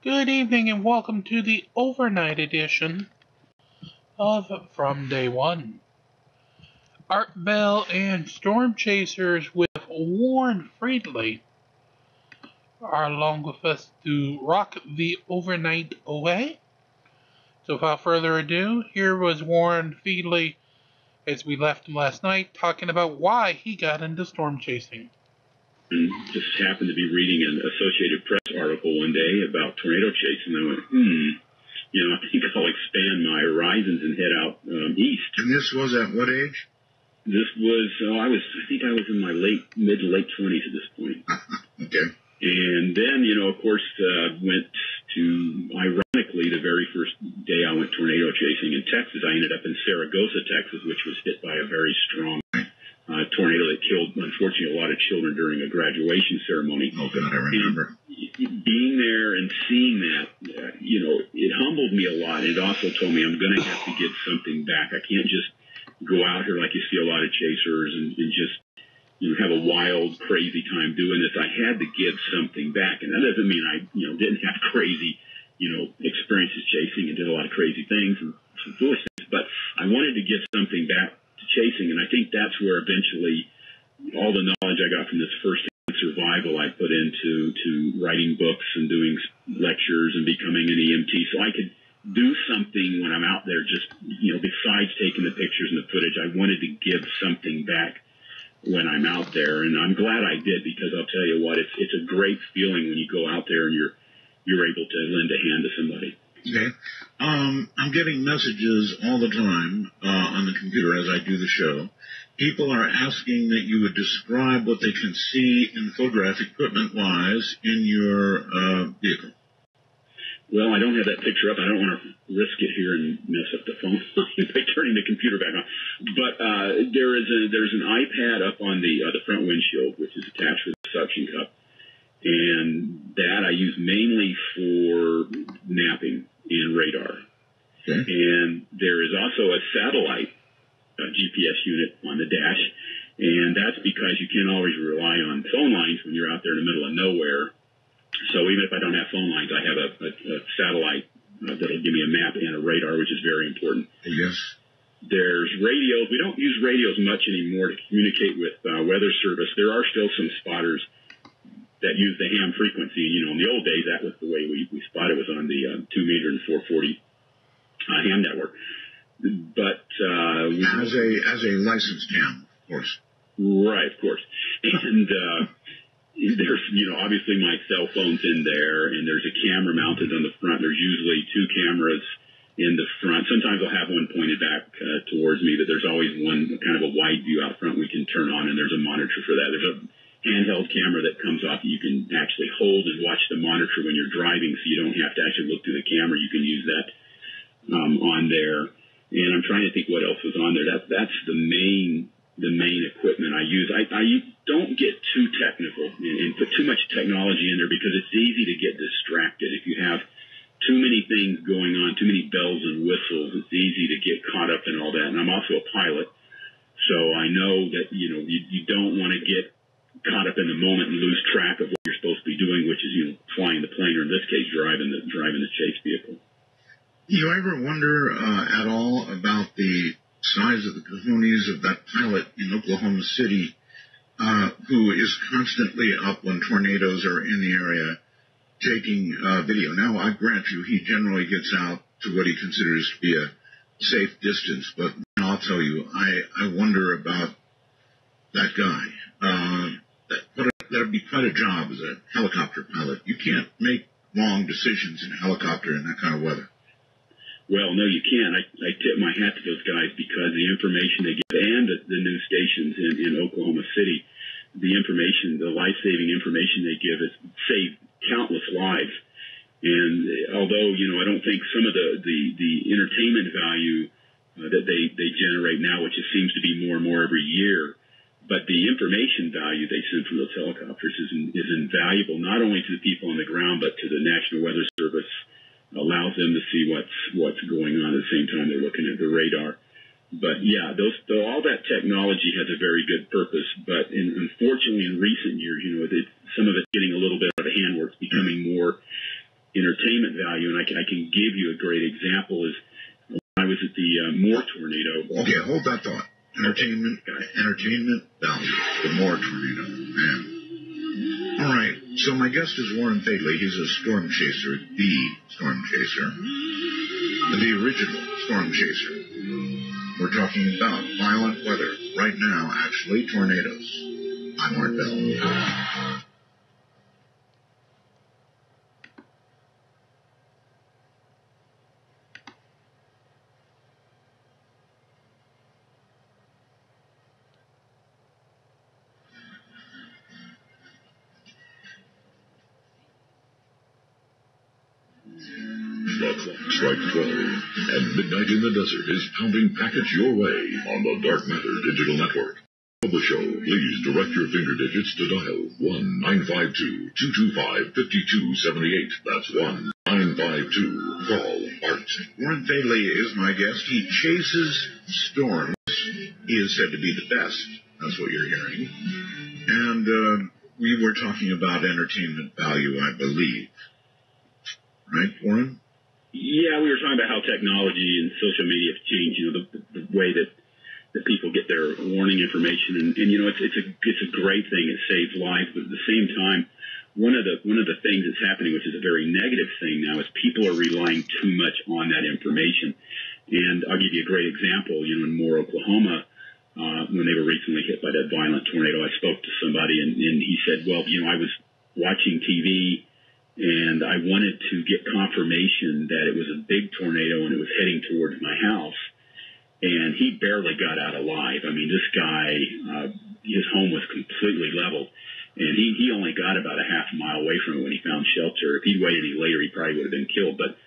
Good evening and welcome to the overnight edition of From Day One. Art Bell and Storm Chasers with Warren Friedley are along with us to rock the overnight away. So without further ado, here was Warren Friedley as we left him last night talking about why he got into storm chasing. Just happened to be reading an Associated Press article one day about tornado chasing, and I went, I think I'll expand my horizons and head out east. And this was at what age? This was, I think I was in my mid to late 20s at this point. Okay. And then, of course, went to, ironically, the very first day I went tornado chasing in Texas, I ended up in Saragossa, Texas, which was hit by a very strong tornado that killed, unfortunately, a lot of children during a graduation ceremony. Oh, God, I remember. And being there and seeing that, it humbled me a lot. It also told me I'm going to have to get something back. I can't just go out here like you see a lot of chasers and just have a wild, crazy time doing this. I had to give something back. And that doesn't mean I, didn't have crazy, experiences chasing and did a lot of crazy things and some foolish things. But I wanted to give something back to chasing. And I think that's where eventually all the knowledge I got from this first survival I put into writing books and doing lectures and becoming an EMT. So I could do something when I'm out there, just, besides taking the pictures and the footage. I wanted to give something back when I'm out there, and I'm glad I did, because I'll tell you what, it's a great feeling when you go out there and you're able to lend a hand to somebody. Okay. I'm getting messages all the time on the computer as I do the show. People are asking that you would describe what they can see in photograph equipment-wise in your vehicle. Well, I don't have that picture up. I don't want to risk it here and mess up the phone by turning the computer back on. But there's an iPad up on the front windshield, which is attached with a suction cup, and that I use mainly for mapping and radar. Okay. And there is also a satellite GPS unit on the dash, and that's because you can't always rely on phone lines when you're out there in the middle of nowhere. So even if I don't have phone lines, I have a satellite that'll give me a map and a radar, which is very important. Yes. There's radios. We don't use radios much anymore to communicate with weather service. There are still some spotters that use the ham frequency. In the old days, that was the way we spotted, was on the 2 meter and 440 ham network. But as a licensed ham, of course. Right, of course. And there's, obviously my cell phone's in there, and there's a camera mounted on the front. There's usually 2 cameras in the front. Sometimes I'll have one pointed back towards me, but there's always one kind of a wide view out front we can turn on, and there's a monitor for that. There's a handheld camera that comes off that you can actually hold and watch the monitor when you're driving, so you don't have to actually look through the camera. You can use that on there. And I'm trying to think what else was on there. That's the main equipment I use. I don't get too technical and put too much technology in there, because it's easy to get distracted. If you have too many things going on, too many bells and whistles, it's easy to get caught up in all that. And I'm also a pilot, so I know that, you don't want to get caught up in the moment and lose track of what you're supposed to be doing, which is, flying the plane, or in this case, driving the chase vehicle. You ever wonder at all about the size of the cojones of that pilot in Oklahoma City who is constantly up when tornadoes are in the area taking video? Now, I grant you, he generally gets out to what he considers to be a safe distance, but I'll tell you, I wonder about that guy. That would be quite a job as a helicopter pilot. You can't make wrong decisions in a helicopter in that kind of weather. Well, no, you can't. I tip my hat to those guys, because the information they give, and the news stations in Oklahoma City, the life-saving information they give has saved countless lives. And although, I don't think some of the entertainment value that they generate now, which it seems to be more and more every year, but the information value they send from those helicopters is invaluable, not only to the people on the ground, but to the National Weather Service. Allows them to see what's going on at the same time they're looking at the radar. But yeah, all that technology has a very good purpose. But unfortunately, in recent years, some of it's getting a little bit out of hand, where it's becoming more entertainment value, and I can give you a great example. Is when I was at the Moore tornado. Okay, hold that thought. Entertainment value, the Moore tornado. Man. All right, so my guest is Warren Fadley. He's a storm chaser, the storm chaser, the original storm chaser. We're talking about violent weather right now, actually tornadoes. I'm Art Bell. The clock strikes 12, and midnight in the desert is pounding packets your way on the Dark Matter Digital Network. For the show, please direct your finger digits to dial 1-952-225-5278. That's 1-952-CALL ART. Warren Fadley is my guest. He chases storms. He is said to be the best. That's what you're hearing. And we were talking about entertainment value, I believe. Right, Warren? Yeah, we were talking about how technology and social media have changed, the way that people get their warning information, and it's a great thing. It saves lives, but at the same time, one of the things that's happening, which is a very negative thing now, is people are relying too much on that information. And I'll give you a great example. In Moore, Oklahoma, when they were recently hit by that violent tornado, I spoke to somebody, and he said, well, I was watching TV. And I wanted to get confirmation that it was a big tornado and it was heading towards my house. And he barely got out alive. I mean, this guy, his home was completely leveled. And he only got about a half a mile away from it when he found shelter. If he'd waited any later, he probably would have been killed. But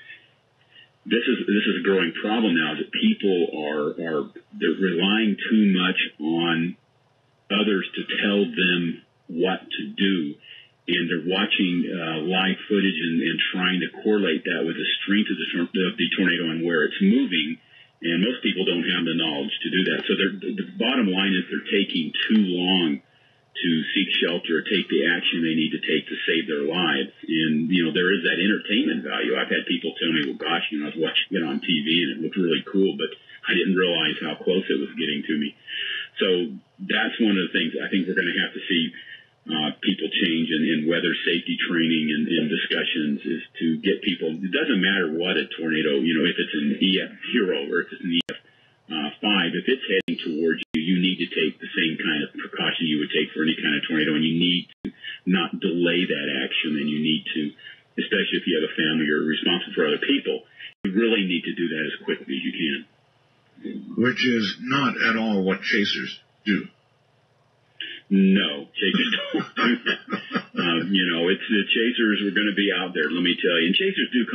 this is a growing problem now, that people they're relying too much on others to tell them what to do. And they're watching live footage and trying to correlate that with the strength of the tornado and where it's moving. And most people don't have the knowledge to do that. So the bottom line is they're taking too long to seek shelter or take the action they need to take to save their lives. And, there is that entertainment value. I've had people tell me, well, gosh, I was watching it on TV and it looked really cool, but I didn't realize how close it was getting to me. So that's one of the things I think we're going to have to see people change in weather safety training and discussions, is to get people. It doesn't matter what a tornado, if it's an EF Hero or if it's an EF 5, if it's heading towards you, you need to take the same kind of precaution you would take for any kind of tornado, and you need to not delay that action, and you need to, especially if you have a family or are responsible for other people, you really need to do that as quickly as you can. Which is not at all what chasers do. No, chasers don't. It's the chasers are going to be out there, let me tell you. And chasers do,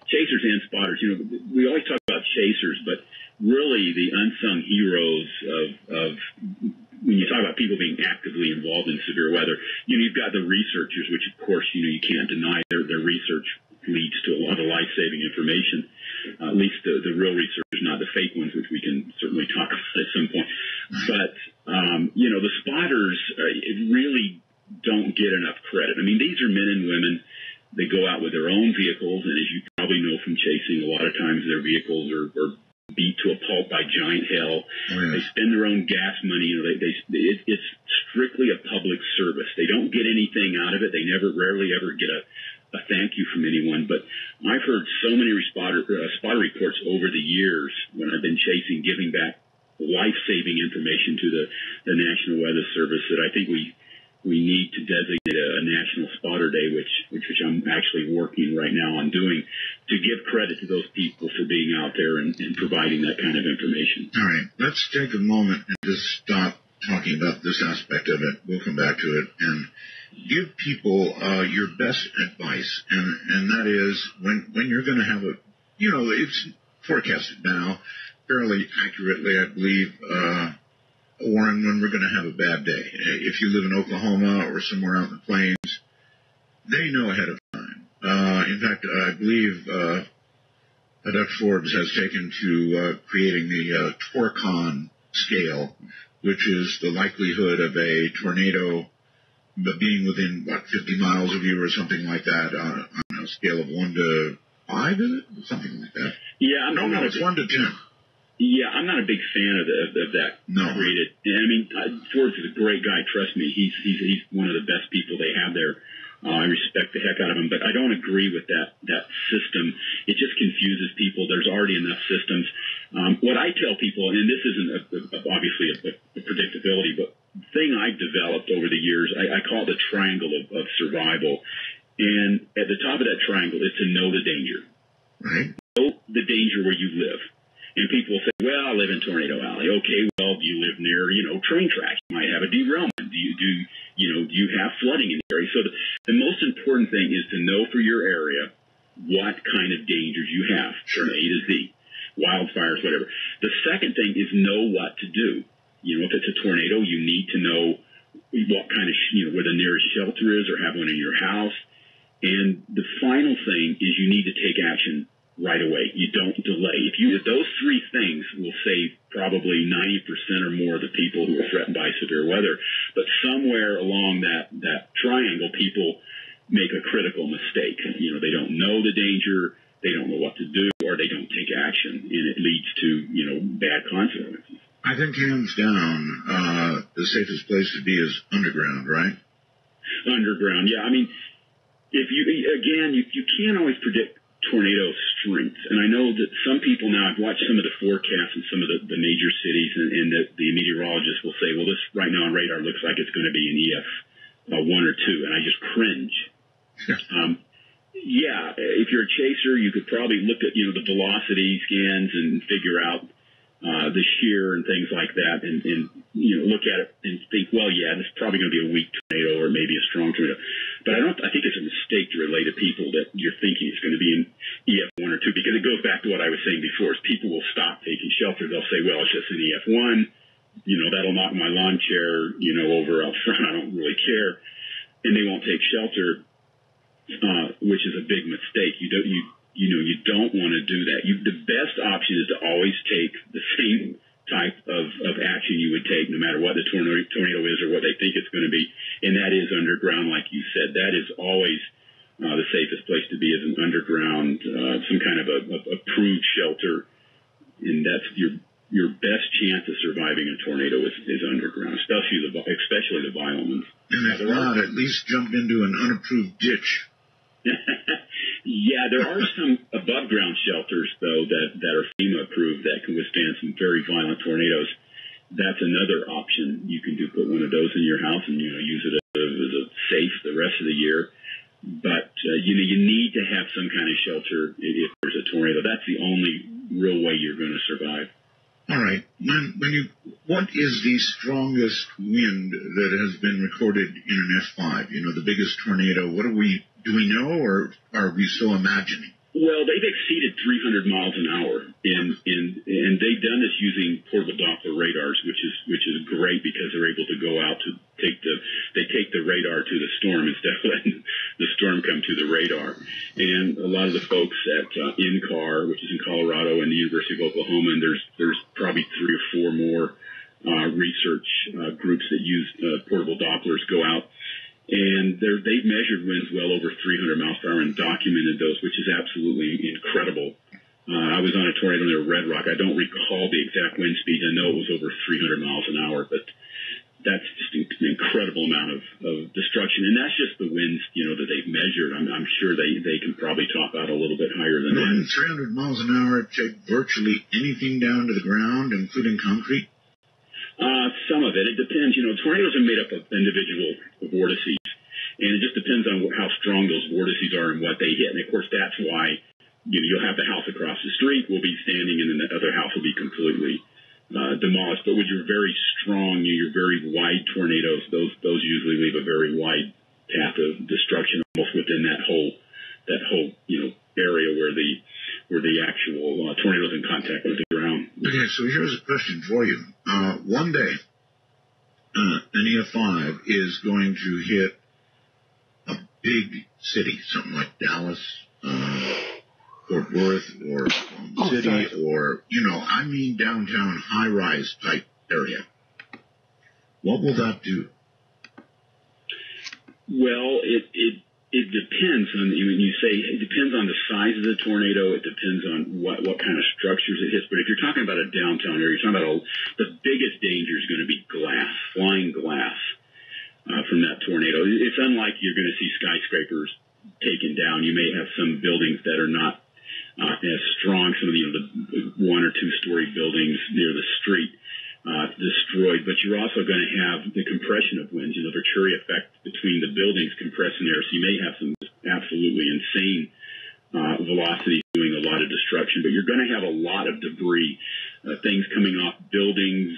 chasers and spotters. We always talk about chasers, but really the unsung heroes of when you talk about people being actively involved in severe weather, you've got the researchers, which of course, you can't deny their research leads to a lot of life-saving information. At least the real researchers, not the fake ones, which we can certainly talk about at some point. But, the spotters really don't get enough credit. I mean, these are men and women. They go out with their own vehicles, and as you probably know from chasing, a lot of times their vehicles are beat to a pulp by giant hail. They spend their own gas money. It's strictly a public service. They don't get anything out of it. They rarely ever get a thank you from anyone. But I've heard so many spotter reports over the years when I've been chasing, giving back life-saving information to the National Weather Service, that I think we need to designate a National Spotter Day, which I'm actually working right now on doing, to give credit to those people for being out there and providing that kind of information. All right, let's take a moment and just stop talking about this aspect of it. We'll come back to it and give people your best advice, and that is when you're going to have it's forecasted now fairly accurately, I believe, Warren, when we're going to have a bad day. If you live in Oklahoma or somewhere out in the plains, they know ahead of time. In fact, I believe Dr. Forbes has taken to creating the Torcon scale, which is the likelihood of a tornado being within, 50 miles of you or something like that on a a scale of 1 to 5, is it? Something like that. Yeah, No, it's 1 to 10. Yeah, I'm not a big fan of that. No. Created. And I mean, Forbes is a great guy. Trust me, he's one of the best people they have there. I respect the heck out of him, but I don't agree with that system. It just confuses people. There's already enough systems. What I tell people, and this isn't obviously a predictability, but the thing I've developed over the years, I call it the triangle of survival. And at the top of that triangle is to know the danger. Right. Know the danger where you live. And people say, well, I live in Tornado Alley. Okay, well, do you live near, train tracks? You might have a derailment. Do you have flooding in the area? So the most important thing is to know for your area what kind of dangers you have, from A to Z, wildfires, whatever. The second thing is know what to do. If it's a tornado, you need to know what kind of, where the nearest shelter is or have one in your house. And the final thing is you need to take action right away. You don't delay. If those three things will save probably 90% or more of the people who are threatened by severe weather. But somewhere along that triangle, people make a critical mistake. They don't know the danger, they don't know what to do, or they don't take action, and it leads to, bad consequences. I think hands down, the safest place to be is underground, right? Underground, yeah. I mean, you can't always predict tornado strength. And I know that some people now, I've watched some of the forecasts in some of the major cities, and the meteorologists will say, well, this right now on radar looks like it's going to be an EF 1 or 2, and I just cringe. Yeah, if you're a chaser, you could probably look at, the velocity scans and figure out the shear and things like that, and look at it and think, well, yeah, this is probably going to be a weak tornado or maybe a strong tornado. But I think it's a mistake to relay to people that you're thinking it's going to be an EF 1 or 2, because it goes back to what I was saying before, is people will stop taking shelter. They'll say, well, it's just an EF 1, that'll knock my lawn chair, over out front. I don't really care. And they won't take shelter, which is a big mistake. You don't want to do that. The best option is to always take the same type of action you would take no matter what the tornado is or what they think it's going to be, and that is underground, like you said. That is always the safest place to be, is an underground, some kind of a approved shelter, and that's your best chance of surviving a tornado is underground, especially the violent ones. And if not, at least jump into an unapproved ditch. Yeah, there are some above ground shelters, though, that are FEMA approved that can withstand some very violent tornadoes. That's another option. You can put one of those in your house and, use it as a safe the rest of the year. But, you need to have some kind of shelter if there's a tornado. That's the only real way you're going to survive. All right. What is the strongest wind that has been recorded in an F5? The biggest tornado. Do we know, or are we still imagining? Well, they've exceeded 300 miles an hour, and they've done this using portable Doppler radars, which is great, because they're able to go out to take the radar to the storm instead of letting the storm come to the radar. And a lot of the folks at INCAR, which is in Colorado, and the University of Oklahoma, and there's probably 3 or 4 more research groups that use portable Dopplers, go out. And they've measured winds well over 300 miles per hour and documented those, which is absolutely incredible. I was on a tornado near Red Rock. I don't recall the exact wind speed. I know it was over 300 miles an hour, but that's just an incredible amount of destruction. And that's just the winds, that they've measured. I'm sure they can probably top out a little bit higher than that. 300 miles an hour take virtually anything down to the ground, including concrete? Some of it. It depends. Tornadoes are made up of individual vortices, and it just depends on how strong those vortices are and what they hit. And, of course, that's why you'll have the house across the street will be standing, and then the other house will be completely demolished. But with your very strong, your very wide tornadoes, those usually leave a very wide path of destruction almost within that whole area where the actual tornado's in contact with the ground. Okay, so here's a question for you. One day, an EF5 is going to hit a big city, something like Dallas, Fort Worth, or City, or, downtown high-rise type area. What will that do? Well, It depends on, when you say it depends on the size of the tornado, it depends on what kind of structures it hits. But if you're talking about a downtown area, you're talking about the biggest danger is going to be glass, flying glass from that tornado. It's unlike you're going to see skyscrapers taken down. You may have some buildings that are not as strong, some of the 1 or 2 story buildings near the street destroyed, but you're also going to have the compression of winds, the Venturi effect between the buildings compressing there. So you may have some absolutely insane velocity doing a lot of destruction, but you're going to have a lot of debris, things coming off buildings,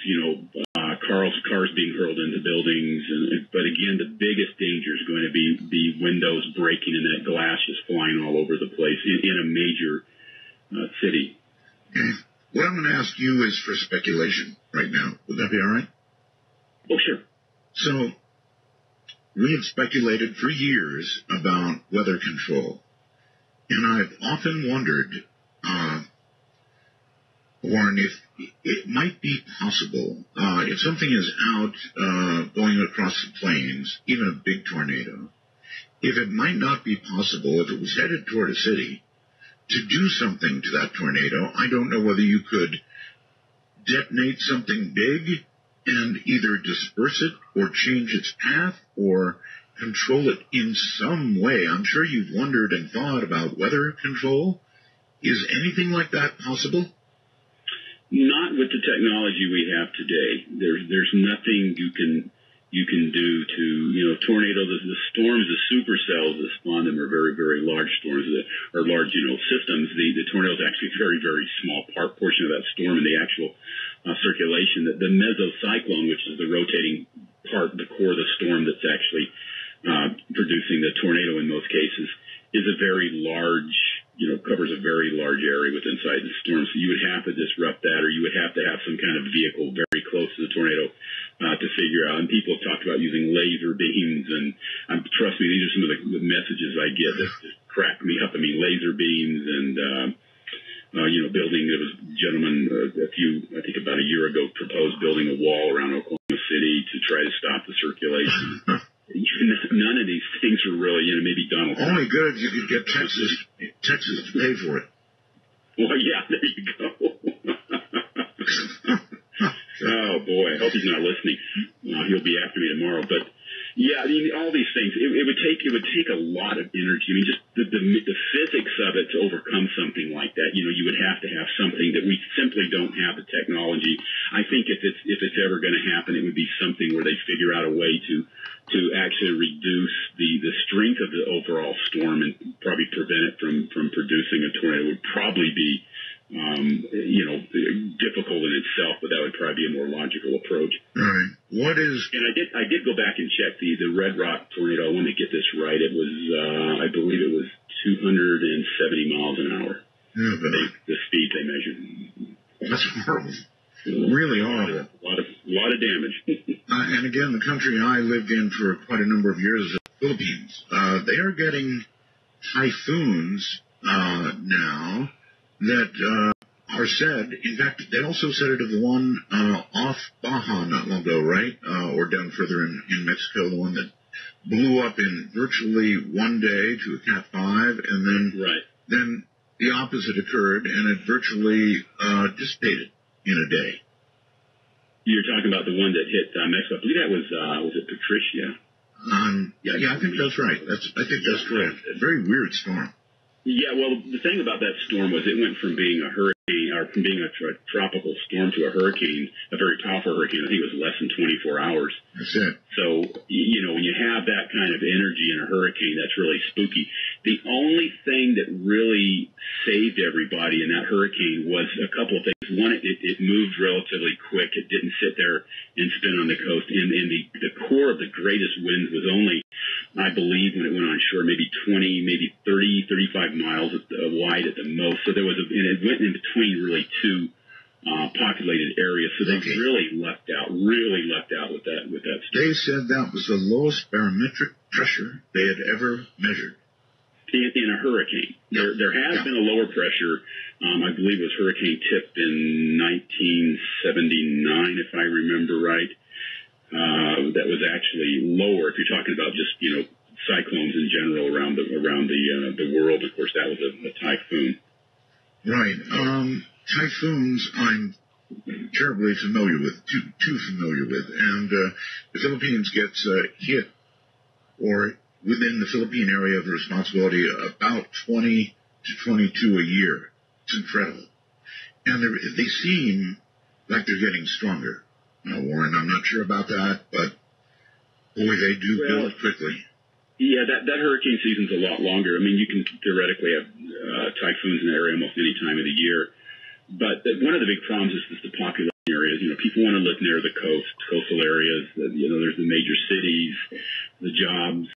cars being hurled into buildings. But again, the biggest danger is going to be the windows breaking and that glass just flying all over the place in a major city. Okay. What I'm going to ask you is for speculation right now. Would that be all right? Oh, sure. So, we have speculated for years about weather control. And I've often wondered, Warren, if it might be possible, if something is out going across the plains, even a big tornado, if it might not be possible, if it was headed toward a city, to do something to that tornado. I don't know whether you could detonate something big and either disperse it or change its path or control it in some way. I'm sure you've wondered and thought about weather control. Is anything like that possible? Not with the technology we have today. There's nothing you can do to, tornadoes, the storms, the supercells that spawn them are very, very large storms that are large, systems. The tornado is actually a very, very small portion of that storm in the actual circulation. The mesocyclone, which is the rotating part, the core of the storm that's actually producing the tornado in most cases, is a very large, covers a very large area within inside the storm. So you would have to disrupt that, or you would have to have some kind of vehicle very close to the tornado to figure out. And people have talked about using laser beams, and trust me, these are some of the messages I get that just crack me up. I mean, laser beams and, building. There was a gentleman I think about a year ago, proposed building a wall around Oklahoma City to try to stop the circulation. None of these things are really, maybe Donald Trump. Only good if you could get Texas to pay for it. Well, yeah, there you go. Oh, boy. I hope he's not listening. He'll be after me tomorrow. But, yeah, all these things, it would take a lot of energy. I mean, just the physics of it to overcome something like that. You would have to have something that we simply don't have the technology. I think if it's ever going to happen, it would be something where they figure out a way to actually reduce the strength of the overall storm and probably prevent it from producing a tornado. It would probably be, difficult in itself, but that would probably be a more logical approach. All right. And I did go back and check the Red Rock tornado. I wanted to get this right. It was, I believe it was 270 miles an hour. Yeah, the speed they measured. That's horrible. Really horrible. A lot of damage. And again, the country I lived in for quite a number of years is the Philippines. They are getting typhoons now that are said, in fact, they also said it of the one off Baja not long ago, right? Or down further in Mexico, the one that blew up in virtually one day to a Cat 5, and then the opposite occurred, and it virtually dissipated in a day. You're talking about the one that hit Mexico. I believe that was it Patricia? Yeah, I think that's right. I think that's correct. A very weird storm. Yeah, well, the thing about that storm was it went from being a hurricane, or from being a tropical storm to a hurricane, a very powerful hurricane. I think it was less than 24 hours. That's it. So, when you have that kind of energy in a hurricane, that's really spooky. The only thing that really saved everybody in that hurricane was a couple of things. One, it moved relatively quick. It didn't sit there and spin on the coast. And the core of the greatest winds was only, I believe, when it went on shore, maybe 20, maybe 30, 35 miles wide at the most. So and it went in between really two populated areas. So they really lucked out with that storm. They said that was the lowest barometric pressure they had ever measured. In a hurricane. There has been a lower pressure. I believe it was Hurricane Tip in 1979, if I remember right. That was actually lower if you're talking about just, cyclones in general around the world. Of course, that was a typhoon. Right. Typhoons, I'm terribly familiar with, too familiar with, and the Philippines gets hit, or within the Philippine area of responsibility, about 20 to 22 a year. It's incredible. And they seem like they're getting stronger. Now, Warren, I'm not sure about that, but boy, they do build quickly. Yeah, that hurricane season's a lot longer. I mean, you can theoretically have typhoons in the area almost any time of the year. But one of the big problems is the population areas. You know, people want to live near the coastal areas. You know, there's the major cities, the jobs,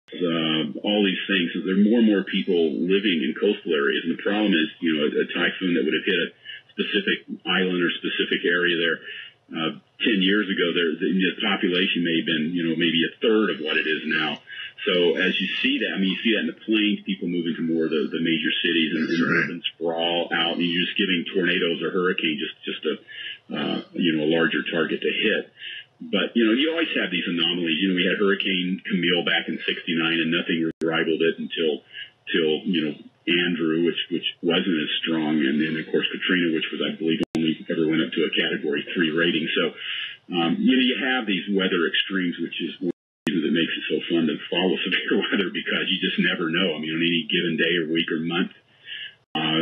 all these things. So there are more and more people living in coastal areas. And the problem is, you know, a typhoon that would have hit a specific island or specific area there 10 years ago, the population may have been, you know, maybe a third of what it is now. So as you see that, I mean, you see that in the plains, people moving to more of the major cities and urban sprawl out, and you're just giving tornadoes or hurricane just a, you know, a larger target to hit. But, you know, you always have these anomalies. You know, we had Hurricane Camille back in '69 and nothing rivaled it until, you know, Andrew, which wasn't as strong. And then, of course, Katrina, which was, I believe, only ever went up to a Category 3 rating. So, you know, you have these weather extremes, which is one reason that makes it so fun to follow severe weather, because you just never know. I mean, on any given day or week or month,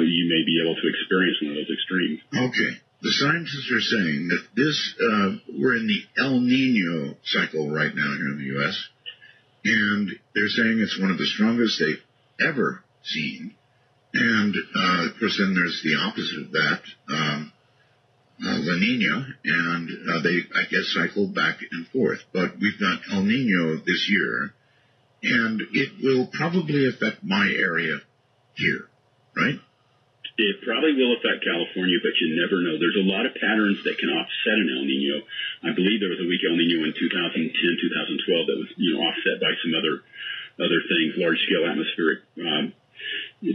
you may be able to experience one of those extremes. Okay. The scientists are saying that we're in the El Nino cycle right now here in the U.S., and they're saying it's one of the strongest they've ever seen. And, of course, then there's the opposite of that, La Nina, and they, I guess, cycle back and forth. But we've got El Nino this year, and it will probably affect my area here, right? It probably will affect California, but you never know. There's a lot of patterns that can offset an El Nino. I believe there was a weak El Nino in 2010, 2012 that was, you know, offset by some other things, large-scale atmospheric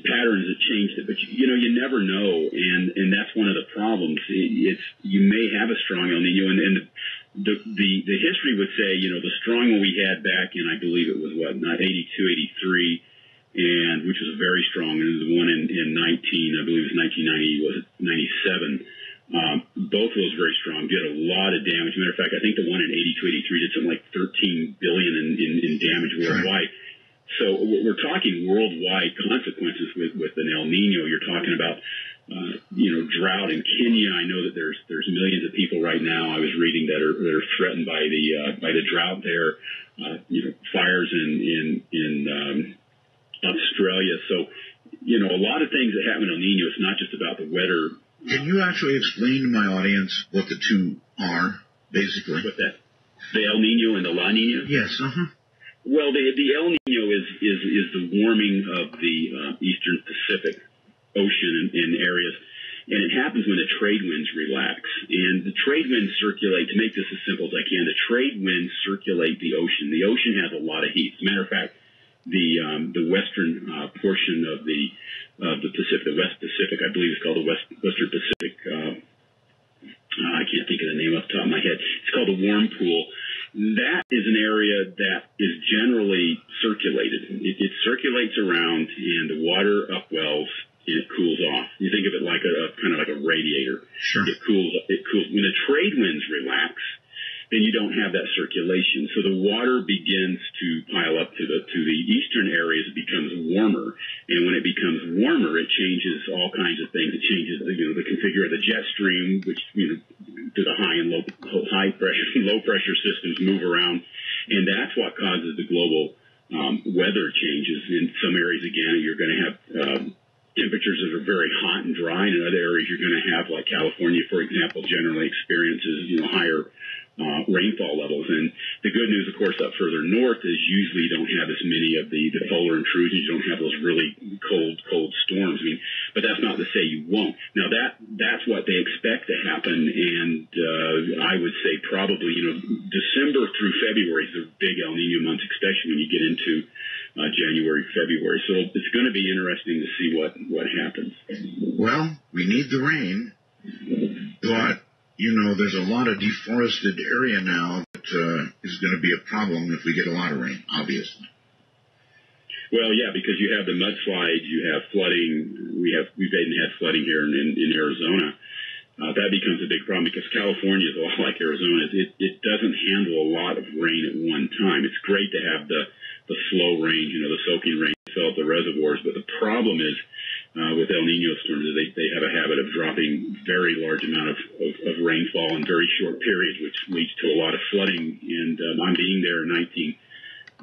patterns that changed it. But, you know, you never know, and that's one of the problems. You may have a strong El Nino, and the history would say, you know, the strong one we had back in, I believe it was, not 82, 83, and which was very strong, and the one in 19, I believe it was 1990, was it 97. Both of those very strong, did a lot of damage. Matter of fact, I think the one in 82, 83 did something like $13 billion in damage worldwide. So we're talking worldwide consequences with an El Nino. You're talking about, you know, drought in Kenya. I know that there's millions of people right now, I was reading, that are threatened by the drought there. You know, fires in Australia. So, you know, a lot of things that happen in El Nino, it's not just about the weather. Can you actually explain to my audience what the two are, basically? What that? The El Nino and the La Nina? Yes, Well, the El Nino is the warming of the eastern Pacific Ocean in areas, and it happens when the trade winds relax. And the trade winds circulate, to make this as simple as I can, the trade winds circulate the ocean. The ocean has a lot of heat. As a matter of fact, the western portion of the Pacific, the West Pacific, I believe it's called the Western Pacific. I can't think of the name off the top of my head. It's called the Warm Pool. That is an area that is generally circulated. It circulates around, and the water upwells, and it cools off. You think of it like a kind of like a radiator. Sure. It cools. When the trade winds relax, then you don't have that circulation. So the water begins to pile up to the eastern areas. It becomes warmer. And when it becomes warmer, it changes all kinds of things. It changes, you know, the configure of the jet stream, which, you know, do the high and high pressure and low pressure systems move around. And that's what causes the global weather changes. In some areas, again, you're going to have temperatures that are very hot and dry. And in other areas, you're going to have, like California, for example, generally experiences, you know, higher rainfall levels. And the good news, of course, up further north is usually you don't have as many of the polar intrusions. You don't have those really cold storms. I mean, but that's not to say you won't. Now that's what they expect to happen. And I would say probably, you know, December through February is the big El Nino months, especially when you get into January, February. So it's going to be interesting to see what happens. Well, we need the rain, but you know, there's a lot of deforested area now that is going to be a problem if we get a lot of rain, obviously. Well, yeah, because you have the mudslides, you have flooding. We've even had flooding here in Arizona. That becomes a big problem because California is a lot like Arizona. It doesn't handle a lot of rain at one time. It's great to have the slow rain, the soaking rain to fill up the reservoirs. But the problem is with El Nino storms, they have a habit of dropping very large amount of rainfall in very short periods, which leads to a lot of flooding. And I'm being there in 1997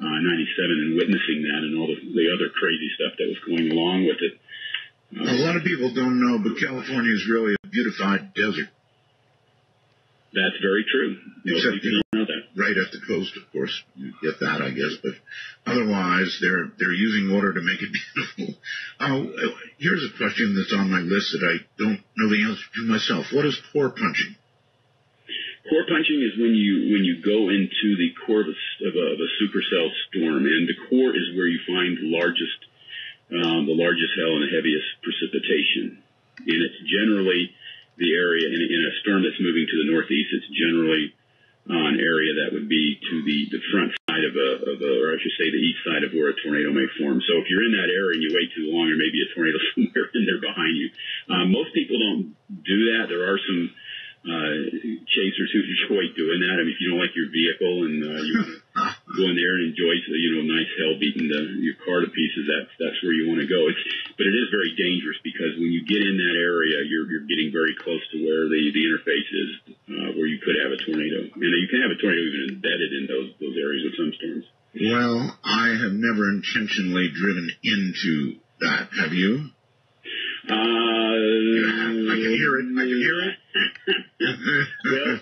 and witnessing that and all the other crazy stuff that was going along with it. A lot of people don't know, but California is really a beautified desert. That's very true. Except, people don't know that. Right at the coast, of course. You get that, I guess. But otherwise, they're using water to make it beautiful. Here's a question that's on my list that I don't know the answer to myself. What is core punching? Core punching is when you go into the core of a supercell storm, and the core is where you find the largest hail and the heaviest precipitation. And it's generally the area in a storm that's moving to the northeast. It's generally an area that would be to the front side or I should say the east side of where a tornado may form. So if you're in that area and you wait too long, there may be a tornado somewhere in there behind you. Most people don't do that. There are some chasers who enjoy doing that. I mean, if you don't like your vehicle and you want to go in there and enjoy nice hell beating your car to pieces, that's where you want to go. But it is very dangerous because when you get in that area, you're getting very close to where the interface is, where you could have a tornado. And you can have a tornado even embedded in those areas with some storms. Well, I have never intentionally driven into that. Have you? I can hear it. Well,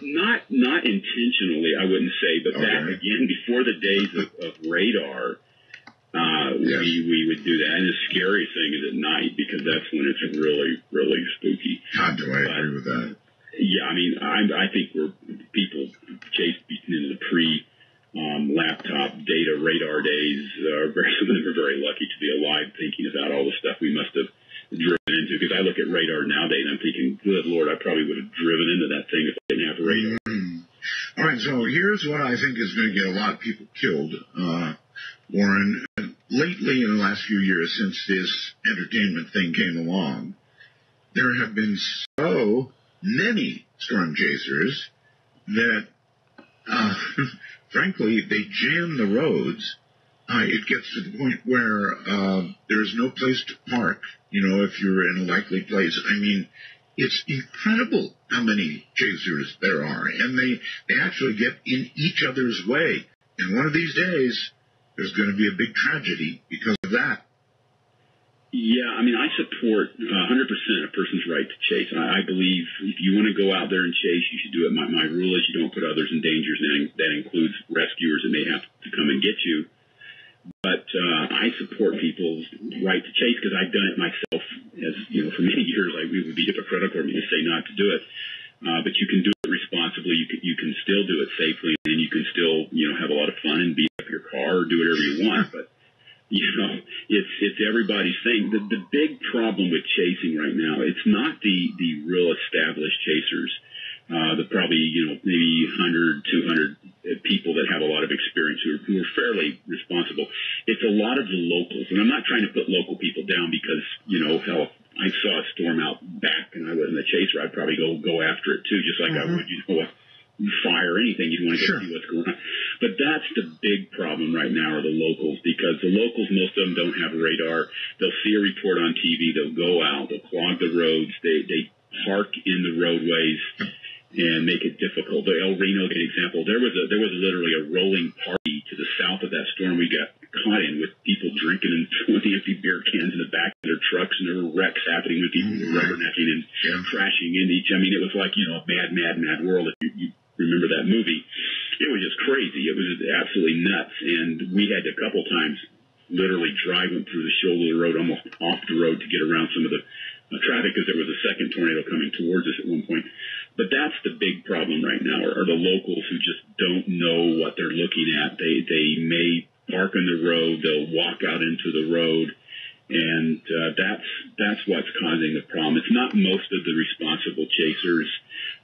not intentionally, I wouldn't say, but back again before the days of radar, yes. we would do that. And the scary thing is at night because that's when it's really, really spooky. God, do I agree with that? Yeah, I mean, I think people chase into the pre-laptop data radar days. Some of them are very lucky to be alive, thinking about all the stuff we must have driven into, because I look at radar nowadays and I'm thinking, good Lord, I probably would have driven into that thing if I didn't have radar. All right, so here's what I think is going to get a lot of people killed, Warren. Lately, in the last few years, since this entertainment thing came along, there have been so many storm chasers that, frankly, they jam the roads. It gets to the point where there's no place to park, if you're in a likely place. I mean, it's incredible how many chasers there are, and they actually get in each other's way. And one of these days, there's going to be a big tragedy because of that. Yeah, I mean, I support 100% a person's right to chase. I believe if you want to go out there and chase, you should do it. My rule is you don't put others in danger, and that includes rescuers that may have to come and get you. But I support people's right to chase because I've done it myself. As for many years, it would be hypocritical of me to say not to do it. But you can do it responsibly. You can still do it safely, and you can still have a lot of fun and beat up your car or do whatever you want. But it's everybody's thing. The big problem with chasing right now, it's not the real established chasers. The probably maybe 100, 200 people that have a lot of experience who are fairly responsible. It's a lot of the locals, and I'm not trying to put local people down because hell, if I saw a storm out back and I wasn't a chaser, I'd probably go after it too, just like I would a fire or anything. You'd want to go see what's going on. But that's the big problem right now are the locals, because the locals, most of them don't have radar. They'll see a report on TV, they'll go out, they'll clog the roads, they park in the roadways and make it difficult. The El Reno example, there was literally a rolling party to the south of that storm we got caught in, with people drinking and throwing the empty beer cans in the back of their trucks, and there were wrecks happening with people rubbernecking and crashing into each. I mean, it was like a mad world. If you remember that movie, it was just crazy. It was absolutely nuts, and we had to a couple times literally drive them through the shoulder of the road, almost off the road, to get around some of the traffic, because there was a second tornado coming towards us at one point. But that's the big problem right now, are the locals who just don't know what they're looking at. They may park on the road, they'll walk out into the road, and that's what's causing the problem. It's not most of the responsible chasers.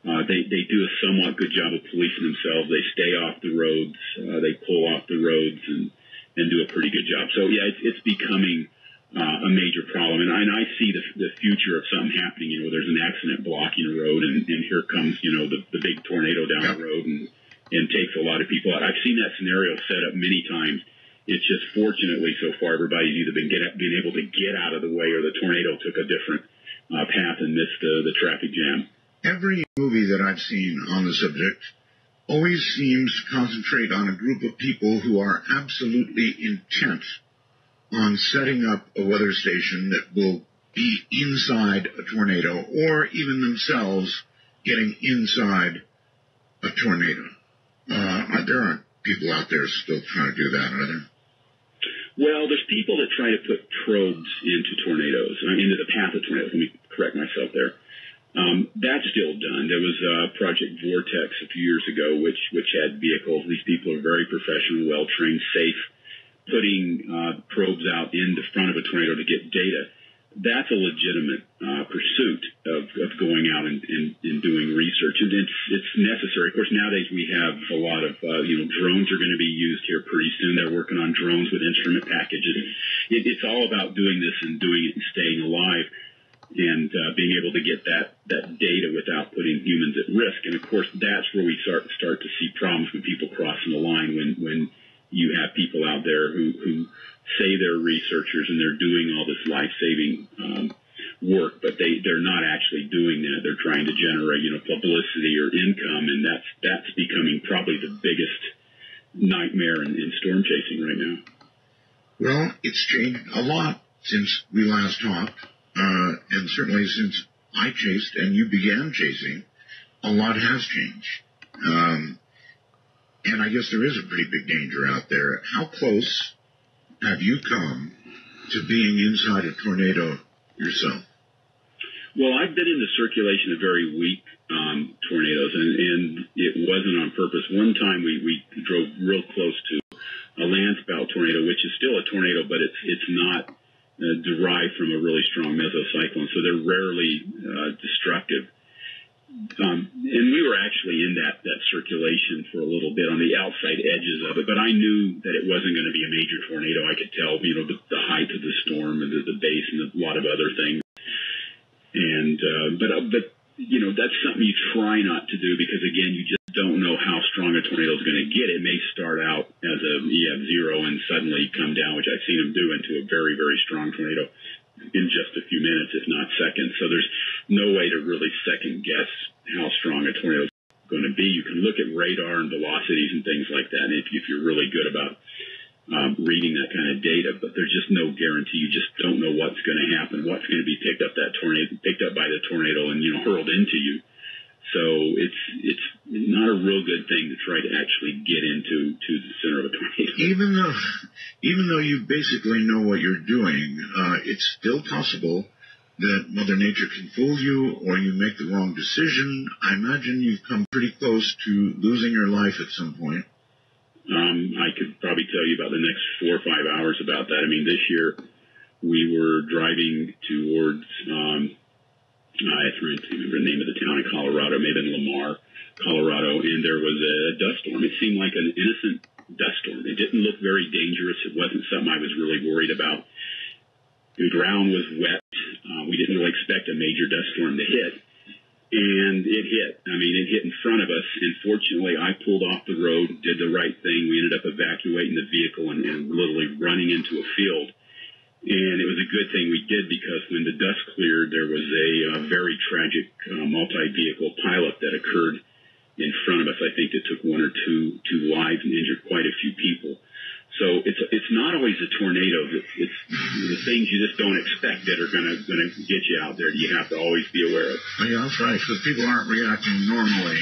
They do a somewhat good job of policing themselves. They stay off the roads, they pull off the roads, and and do a pretty good job. So yeah, it's becoming a major problem, and I see the future of something happening. You know, there's an accident blocking a road, and here comes, you know, the big tornado down the road and takes a lot of people out. I've seen that scenario set up many times. It's just fortunately so far everybody's either been able to get out of the way, or the tornado took a different path and missed the traffic jam. Every movie that I've seen on the subject always seems to concentrate on a group of people who are absolutely intent on setting up a weather station that will be inside a tornado, or even themselves getting inside a tornado. There aren't people out there still trying to do that, are there? Well, there's people that try to put probes into tornadoes, into the path of tornadoes. Let me correct myself there. That's still done. There was Project Vortex a few years ago, which had vehicles. These people are very professional, well-trained, safe, putting probes out in the front of a tornado to get data. That's a legitimate pursuit of going out and doing research, and it's necessary. Of course, nowadays we have a lot of drones are going to be used here pretty soon. They're working on drones with instrument packages. It's all about doing this and doing it and staying alive, and being able to get that data without putting humans at risk. And of course, that's where we start to see problems with people crossing the line when you have people out there who say they're researchers and they're doing all this life-saving work, but they're not actually doing that. They're trying to generate, publicity or income, and that's becoming probably the biggest nightmare in storm chasing right now. Well, it's changed a lot since we last talked, and certainly since I chased and you began chasing, a lot has changed. And I guess there is a pretty big danger out there. How close have you come to being inside a tornado yourself? Well, I've been in the circulation of very weak tornadoes, and it wasn't on purpose. One time we drove real close to a landspout tornado, which is still a tornado, but it's not derived from a really strong mesocyclone, so they're rarely destructive. And we were actually in that circulation for a little bit on the outside edges of it, but I knew that it wasn't going to be a major tornado. I could tell, the height of the storm and the base and a lot of other things. And, but that's something you try not to do because, again, you just don't know how strong a tornado is going to get. It may start out as a EF0 and suddenly come down, which I've seen them do, into a very, very strong tornado in just a few minutes, if not seconds. So there's no way to really second guess how strong a tornado is going to be. You can look at radar and velocities and things like that if you're really good about reading that kind of data, but there's just no guarantee. You just don't know what's going to happen, what's going to be picked up by the tornado and hurled into you. So it's not a real good thing to try to actually get into the center of a tornado. Even though you basically know what you're doing, it's still possible that Mother Nature can fool you or you make the wrong decision. I imagine you've come pretty close to losing your life at some point. I could probably tell you about the next 4 or 5 hours about that. I mean, this year we were driving towards I can't remember the name of the town in Colorado, maybe in Lamar, Colorado, and there was a dust storm. It seemed like an innocent dust storm. It didn't look very dangerous. It wasn't something I was really worried about. The ground was wet. We didn't really expect a major dust storm to hit, and it hit. I mean, it hit in front of us, and fortunately I pulled off the road, did the right thing. We ended up evacuating the vehicle and literally running into a field. And it was a good thing we did because when the dust cleared, there was a very tragic multi-vehicle pileup that occurred in front of us. I think it took 1 or 2 lives and injured quite a few people. So it's not always the tornadoes. It's the things you just don't expect that are going to get you out there that you have to always be aware of. Yeah, that's right, because people aren't reacting normally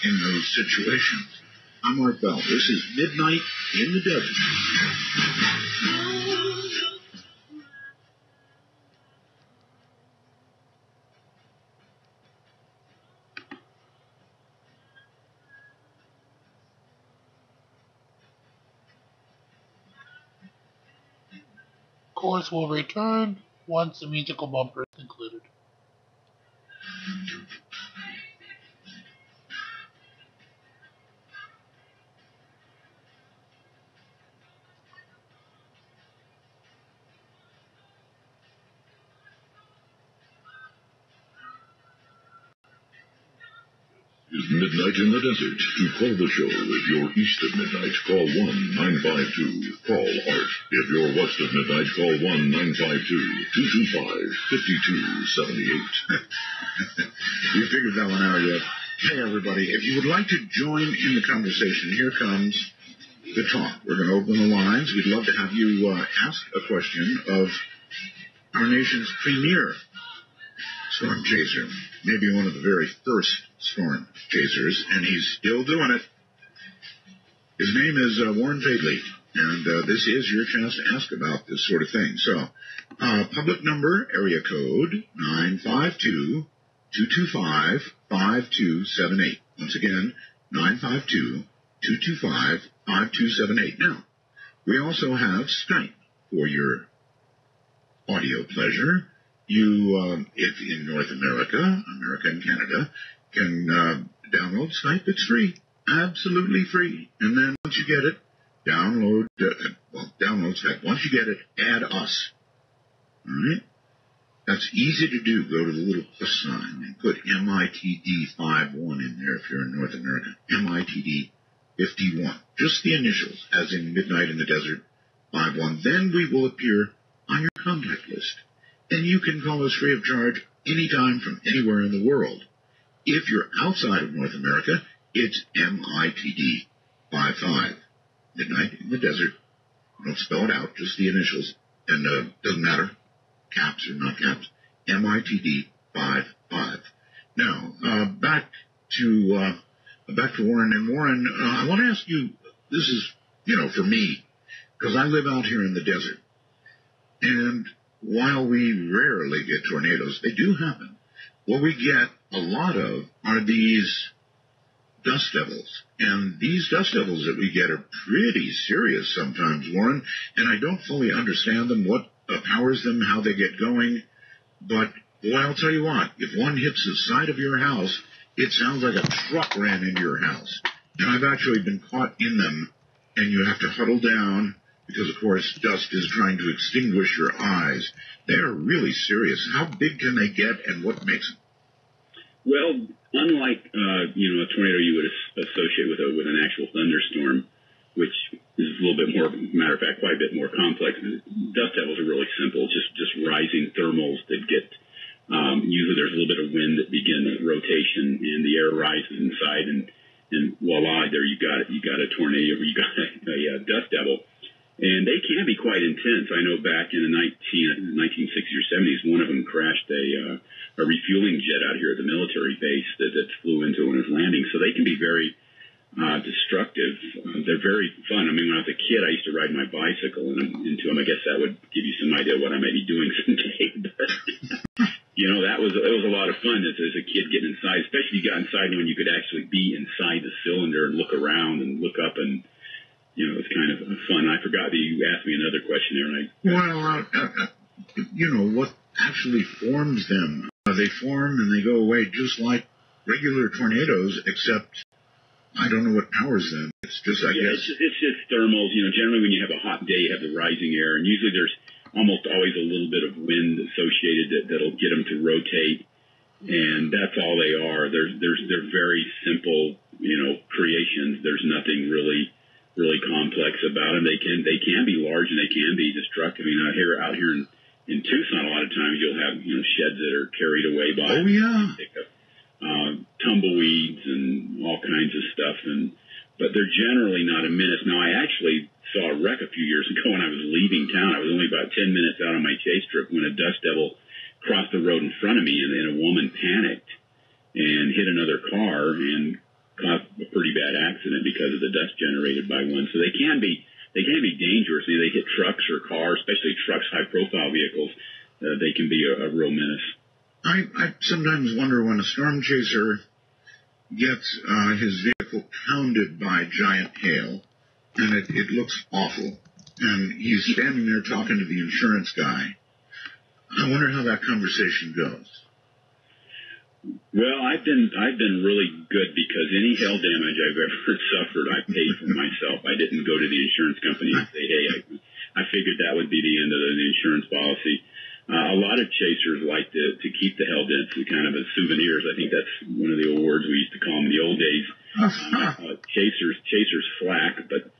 in those situations. I'm Mark Bell. This is Midnight in the Desert. Course will return once the musical bumper is concluded. is Midnight in the Desert. To call the show, if you're east of midnight, call 1-952-CALL ART. If you're west of midnight, call 1-952-225-5278. You figured that one out yet? Hey, everybody, if you would like to join in the conversation, here comes the talk. We're going to open the lines. We'd love to have you ask a question of our nation's premier storm chaser, maybe one of the very first storm chasers, and he's still doing it. His name is Warren Fadley, and this is your chance to ask about this sort of thing. So, public number, area code 952-225-5278. Once again, 952-225-5278. Now, we also have Skype for your audio pleasure. You, if in North America and Canada, can download Skype. It's free, absolutely free. And then once you get it, download Skype. Once you get it, add us. All right? That's easy to do. Go to the little plus sign and put MITD51 in there if you're in North America. MITD51. Just the initials, as in Midnight in the Desert 51. Then we will appear on your contact list. And you can call us free of charge anytime from anywhere in the world. If you're outside of North America, it's MITD 55. Midnight in the Desert. Don't spell it out, just the initials. And doesn't matter, caps or not caps. MITD 55. Now, back to Warren. And Warren, I want to ask you, this is, for me, because I live out here in the desert. And while we rarely get tornadoes, they do happen. What we get a lot of are these dust devils. And these dust devils that we get are pretty serious sometimes, Warren. And I don't fully understand them, what powers them, how they get going. But, boy, I'll tell you what, if one hits the side of your house, it sounds like a truck ran into your house. And I've actually been caught in them, and you have to huddle down, because, of course, dust is trying to extinguish your eyes. They are really serious. How big can they get, and what makes them? Well, unlike, a tornado you would associate with an actual thunderstorm, which is a little bit more, matter of fact, quite a bit more complex. Dust devils are really simple, just rising thermals that get, usually there's a little bit of wind that begins rotation, and the air rises inside, and voila, there you got it. You got a tornado, you got a dust devil. And they can be quite intense. I know back in the 1960s or 70s, one of them crashed a refueling jet out here at the military base that flew into when it was landing. So they can be very destructive. They're very fun. I mean, when I was a kid, I used to ride my bicycle into them. I guess that would give you some idea of what I might be doing someday. But, it was a lot of fun as a kid getting inside, especially you got inside when you could actually be inside the cylinder and look around and look up and, it's kind of fun. I forgot that you asked me another question there. What actually forms them? They form and they go away just like regular tornadoes, except I don't know what powers them. It's just, I guess. It's just thermals. Generally when you have a hot day, you have the rising air, and usually there's almost always a little bit of wind associated that'll get them to rotate, and that's all they are. They're very simple, creations. There's nothing really complex about them. They can be large and they can be destructive. Out here in Tucson, a lot of times you'll have sheds that are carried away by tumbleweeds and all kinds of stuff. But they're generally not a menace. Now, I actually saw a wreck a few years ago when I was leaving town. I was only about 10 minutes out on my chase trip when a dust devil crossed the road in front of me, and a woman panicked and hit another car and caused a pretty bad accident because of the dust generated by one. So they can be dangerous. They hit trucks or cars, especially trucks, high-profile vehicles. They can be a real menace. I sometimes wonder when a storm chaser gets his vehicle pounded by giant hail, and it looks awful, and he's standing there talking to the insurance guy. I wonder how that conversation goes. Well, I've been really good because any hail damage I've ever suffered, I paid for myself. I didn't go to the insurance company and say, hey, I figured that would be the end of the insurance policy. A lot of chasers like to keep the hell dents kind of as souvenirs. I think that's one of the awards we used to call them in the old days. Chasers flack, but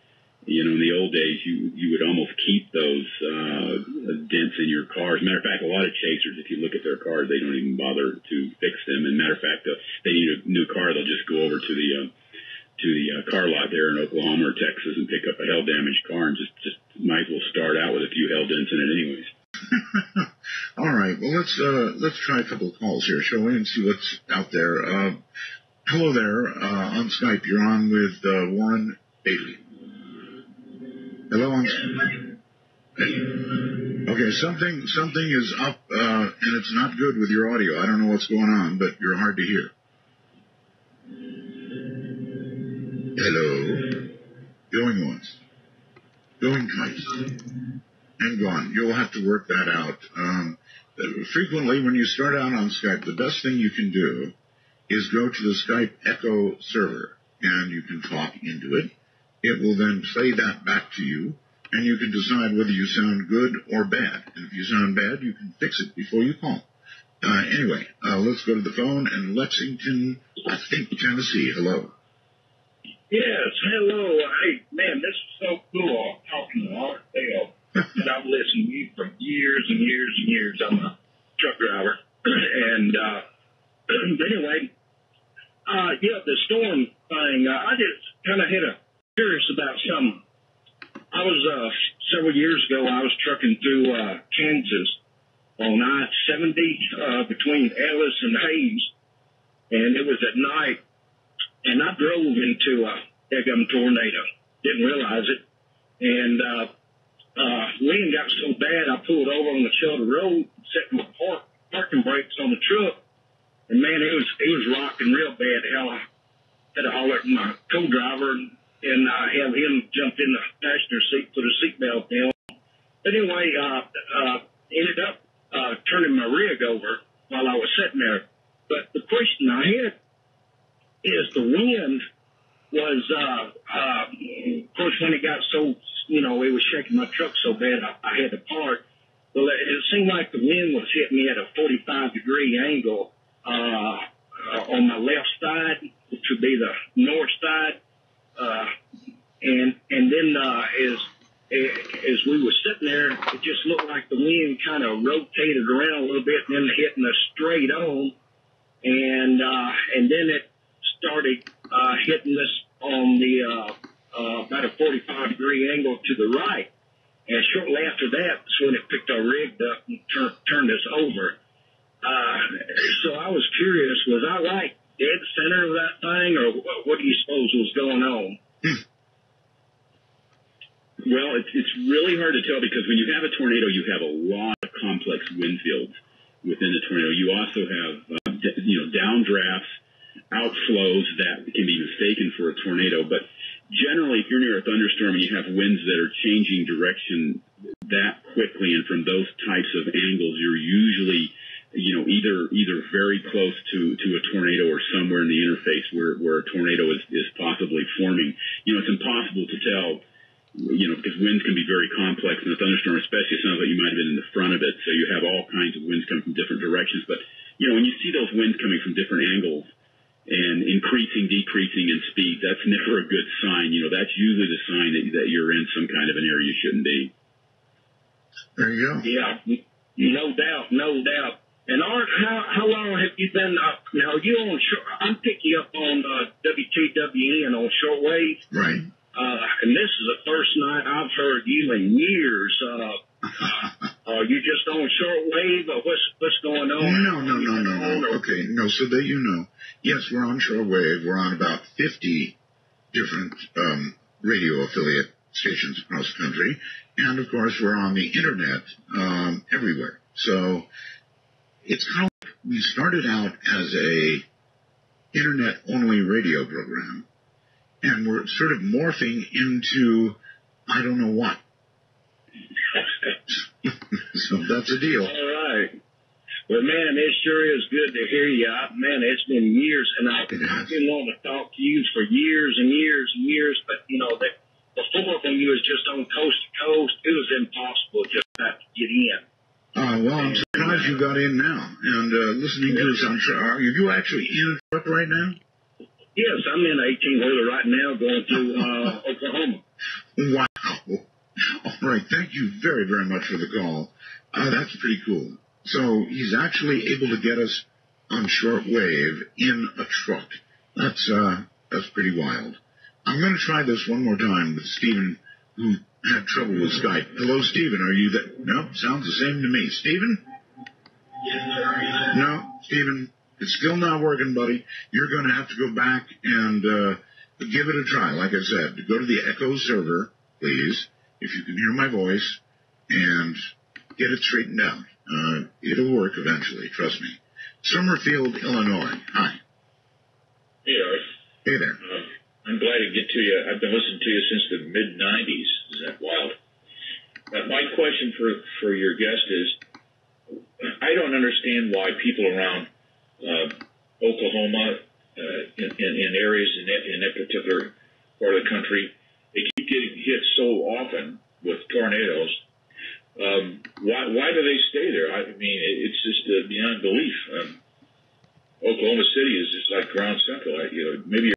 in the old days, you would almost keep those dents in your cars. Matter of fact, a lot of chasers, if you look at their cars, they don't even bother to fix them. And matter of fact, if they need a new car, they'll just go over to the car lot there in Oklahoma or Texas and pick up a hell damaged car and just might as well start out with a few hell dents in it anyways. All right. Well, let's try a couple of calls here, shall we, and see what's out there. Hello there on Skype. You're on with Warren Bailey. Hello on Skype. Okay, something is up, and it's not good with your audio. I don't know what's going on, but you're hard to hear. Hello. Going once. Going twice. And gone. You'll have to work that out. Frequently, when you start out on Skype, the best thing you can do is go to the Skype Echo server, and you can talk into it. It will then play that back to you, and you can decide whether you sound good or bad. And if you sound bad, you can fix it before you call. Anyway, let's go to the phone. And Lexington, I think, Tennessee. Hello. Yes, hello. Hey, man, this is so cool. I'm talking to Art Dale. And I've listened to you for years and years and years. I'm a truck driver. And anyway, the storm thing, I just kind of curious about something. I was, several years ago, I was trucking through Kansas on I-70 between Ellis and Hayes. And it was at night. And I drove into a daggum tornado. Didn't realize it. And wind got so bad, I pulled over on the shoulder road, set my parking brakes on the truck, and man, it was rocking real bad. Hell, I had to holler at my co-driver and have him jump in the passenger seat, put a seatbelt down. But anyway, ended up turning my rig over while I was sitting there. But the question I had is the wind was, of course, when it got so, it was shaking my truck so bad I had to park. Well, it seemed like the wind was hitting me at a 45-degree angle on my left side, which would be the north side. And then as we were sitting there, it just looked like the wind kind of rotated around a little bit and then hitting us straight on. And then it started hitting us on the about a 45-degree angle to the right. And shortly after that, that's when it picked our rig up and turned us over. So I was curious, was I right dead center of that thing, or what do you suppose was going on? Well, it's really hard to tell because when you have a tornado, you have a lot of complex wind fields within the tornado. You also have, downdrafts, outflows that can be mistaken for a tornado. But generally, if you're near a thunderstorm and you have winds that are changing direction that quickly, and from those types of angles, you're usually, either very close to a tornado or somewhere in the interface where a tornado is possibly forming. It's impossible to tell, because winds can be very complex in a thunderstorm, especially it sounds like you might have been in the front of it. So you have all kinds of winds coming from different directions. But, when you see those winds coming from different angles and increasing, decreasing in speed, that's never a good sign. That's usually the sign that you're in some kind of an area you shouldn't be. There you go. Yeah, no doubt. And Art, how long have you been now? Are you on short? I'm picking you up on WTWN on shortwave. Right. And this is the first night I've heard you in years. Are you just on shortwave, or what's going on? No. Okay, no. So that yes, we're on shortwave. We're on about 50 different radio affiliate stations across the country, and of course we're on the internet everywhere. So it's kind of like we started out as a internet-only radio program, and we're sort of morphing into I don't know what. So that's a deal. All right. Well, man, it sure is good to hear you. Man, it's been years, and I've been wanting to talk to you for years and years and years, but, before when you was just on coast to coast, it was impossible just not to get in. Well, I'm surprised you got in now. And listening to us, I'm sure, are you actually in a truck right now? Yes, I'm in an 18-wheeler right now going to Oklahoma. Wow. All right, thank you very, very much for the call. That's pretty cool. So he's actually able to get us on shortwave in a truck. That's pretty wild. I'm going to try this one more time with Stephen, who had trouble with Skype. Hello, Stephen. Are you there? No, sounds the same to me. Stephen? No, Stephen, it's still not working, buddy. You're going to have to go back and give it a try. Like I said, go to the Echo server, please, if you can hear my voice, and get it straightened out. It'll work eventually, trust me. Summerfield, Illinois. Hi. Hey, Art. Hey there. I'm glad to get to you. I've been listening to you since the mid-'90s. Is that wild? My question for your guest is, I don't understand why people around Oklahoma, in areas in that particular part of the country, they keep getting hit so often with tornadoes. Why do they stay there? I mean, it's just beyond belief. Oklahoma City is just like ground central. Maybe